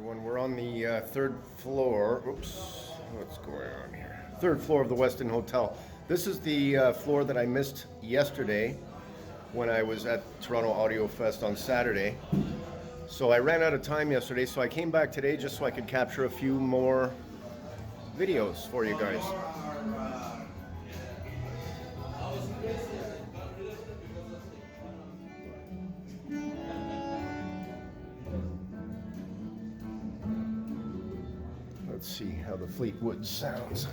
everyone. We're on the third floor. Oops, what's going on here? Third floor of the Westin Hotel. This is the floor that I missed yesterday when I was at Toronto Audiofest on Saturday. So I ran out of time yesterday, so I came back today just so I could capture a few more videos for you guys. Let's see how the Fleetwoods sounds.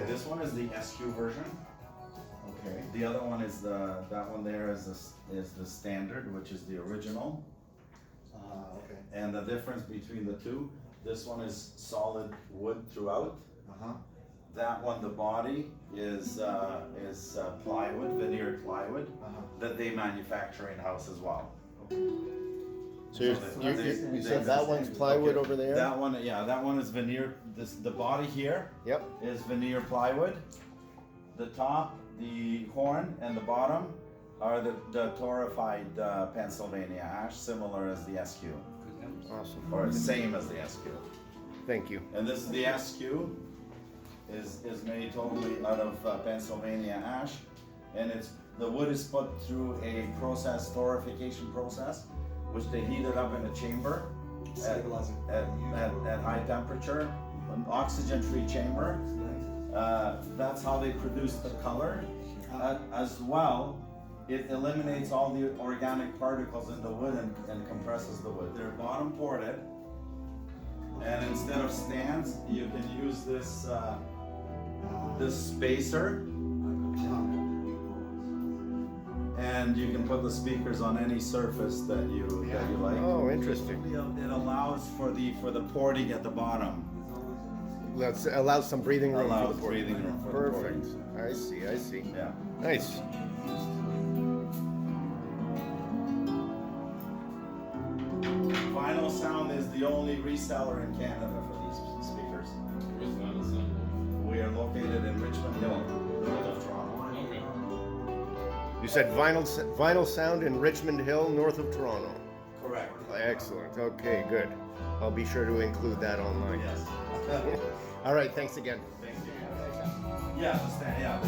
This one is the SQ version. Okay. The other one is that one there is the standard, which is the original. Okay. And the difference between the two, this one is solid wood throughout. That one, the body is plywood, veneered plywood, that they manufacture in house as well. So you said that one's plywood over there? That one, yeah, that one is veneer. The body here is veneer plywood. The top, the horn, and the bottom are the torrefied Pennsylvania ash, similar as the SQ. Awesome. Or same as the SQ. Thank you. And this is the SQ, is made totally out of Pennsylvania ash, and the wood is put through a torrefication process, which they heat it up in a chamber at high temperature, an oxygen-free chamber. That's how they produce the color. As well, it eliminates all the organic particles in the wood and compresses the wood. They're bottom ported, and instead of stands, you can use this spacer. And you can put the speakers on any surface that you like. Oh, interesting. It allows for the porting at the bottom. Allows some breathing room for the porting. Breathing room for Perfect. I see. Yeah. Nice. Vinyl Sound is the only reseller in Canada for these speakers. Where's Vinyl Sound? We are located in Richmond Hill, north of Toronto. You said Vinyl Sound in Richmond Hill, north of Toronto. Correct. Excellent. Okay, good. I'll be sure to include that online. Yes. All right, thanks again. Thank you. Yeah, the stand. Yeah.